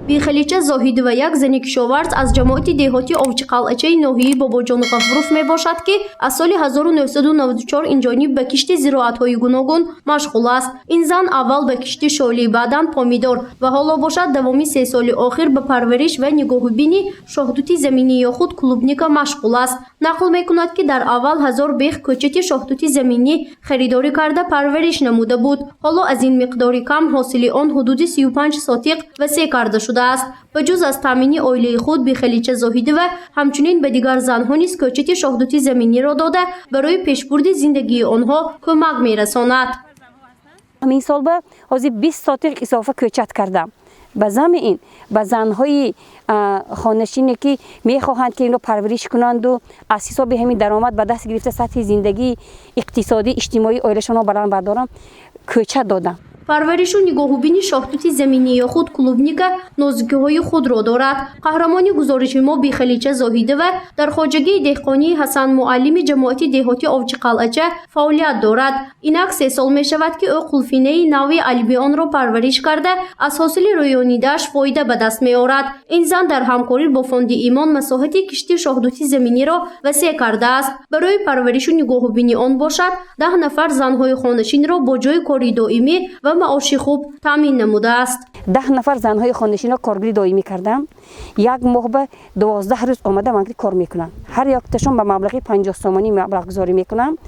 بیخلیچه زاهدی و یک زن کشاورز از جماعت دهاتی اوچی قلعه ناحیه باباجان غفروف می باشد که از سال 1994 این جانب به کشت زراعت‌های گوناگون مشغول است. این زن اول به کشت شالی، بعداً پامیدور و حالا باشد دوامی 3 سال آخر به پرورش و نگاهبینی شاهدوتی زمینی یا خود کلوبنیکا مشغول است. نقل می‌کند که در اول 1000 بیخ کوچه شاهدوتی زمینی خریداری کرده پرورش نموده بود. حالا از این مقداری کم حاصل آن حدود 35 ساتیق وسیع کرده شده است. بجز از تامین عائله خود بیخلیچه زاهدی و همچنین به دیگر زنها نیز کوچه شاهدوتی زمینی را داده برای پیشبرد زندگی آنها کمک می‌رساند. همین سال به حدود 20 ساتیق اضافه کوچت کردم. به زمین به زنهای خانشینی که میخواهند که اینو پرورش کنند و از حساب همین درآمد به دست گرفته سطح زندگی اقتصادی اجتماعی عائله‌شان را بلند بردارم کوچه دادم. پرورش و نگاهبینی شاهدوتی زمینی یا خود کلوبنیکا نازکی‌های خود را دارد. قهرمان گزارش ما بیخلیچه زاهدی و در خواجگی دهقانی حسن معلم جماعت دهاتی اوچی قلعه فعالیت دارد. اینک 3 سال می شود که او قلفینه نوی البیان را پرورش کرده از حاصل رویانیده‌اش فایده به دست می آورد. این زن در همکاری با فوند ایمان مساحت کشتی شاهدوتی زمینی را وسیع کرده است. برای پرورش و نگاهبینی آن باشد 10 نفر زنهای خانشین را با جای کاری دائمی و معاش خوب تامین نموده است. 10 نفر زنهای خانشین را کارگری دائمی کردم. یک ماه به 12 روز آمده من کار میکنم. هر یک تاشون به مبلغ 50 تومانی مبلغ گذاری میکنم.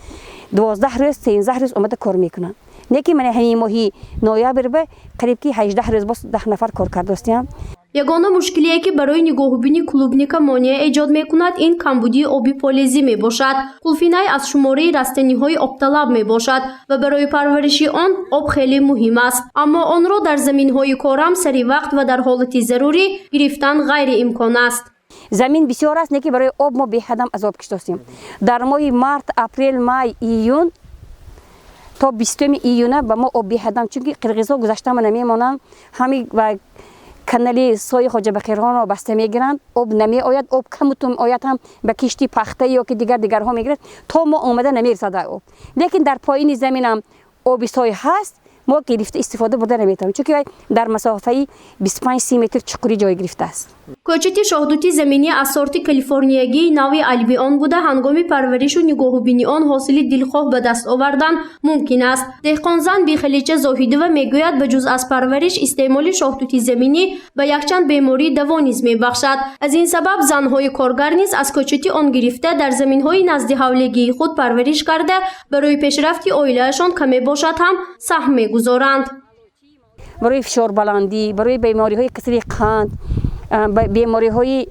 12 روز 13 روز آمده کار میکنم. نیکی من همین ماهی نوامبر به قریب کی 18 روز باز 10 نفر کار کردستیم. یگانه مشکلی که برای نگاهبینی کلوبنیکا مانع ایجاد میکند این کمبودی آبی پالیزی می باشد. قلفینه از شماره رستنی‌های آب طلب می باشد و برای پرورش آن آب خیلی مهم است، اما آن را در زمین‌های کارم سری وقت و در حالت ضروری گرفتن غیر امکان است. زمین بسیار است که برای آب ما بی‌حدم از آب کشیدیم. در ماه مارت، اپریل، مای، ایون تا 20 ایونه به ما آب بی‌حدم، چون قرقیزها گذشته من نمیمونن. همین و کانال سوی خواجه بخیران را بسته میگیرند. آب نمی آید. آب کمتون آید هم به کشتی پخته یا که دیگرها میگیرد تا ما آمده نمیرسد آب. لیکن در پایین زمین هم آب سوی هست، ما گرفته استفاده برده نمیتونیم، چون در مسافه 25-30 متر چقوری جای گرفته است. کوچه شاهدوتی زمینی از سورت کالیفرنیایی نوی البیان بوده. هنگام پرورش و نگاهبینی آن حاصل دلخواه به دست آوردن ممکن است. دهقان زن بیخلیچه زاهدی و میگوید به جز از پرورش استعمال شاهدوتی زمینی به یکچند بیماری دوا نیز میبخشد. از این سبب زنهای کارگر نیز از کوچه آن گرفته در زمینهای نزد حولگی خود پرورش کرده برای پیشرفت عائله‌شان کمی باشد هم سهم میگذارند. برای فشار بلندی، برای بیماری‌های کسری قند، بیماری‌های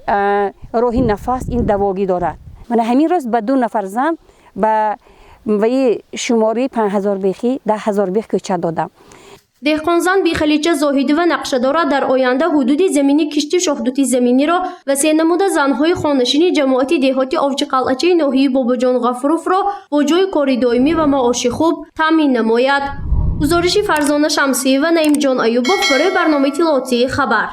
راه نفس این دواگی دارد. من همین روز به 2 نفر زن به شماره 5000 بیخی 10000 بیخ کوچه دادم. دهقان زن بیخلیچه زاهدی و نقشه دارد در آینده حدود زمینی کشتی شاهدوتی زمینی را وسیع نموده زنهای خانشین جماعت دهاتی اوچی قلعه ناحیه باباجان غفروف را با جای کاری دائمی و معاش خوب تامین نماید. گزارش فرزانه شمسی و نعیم جان ایوبوف برای برنامه اطلاعاتی خبر.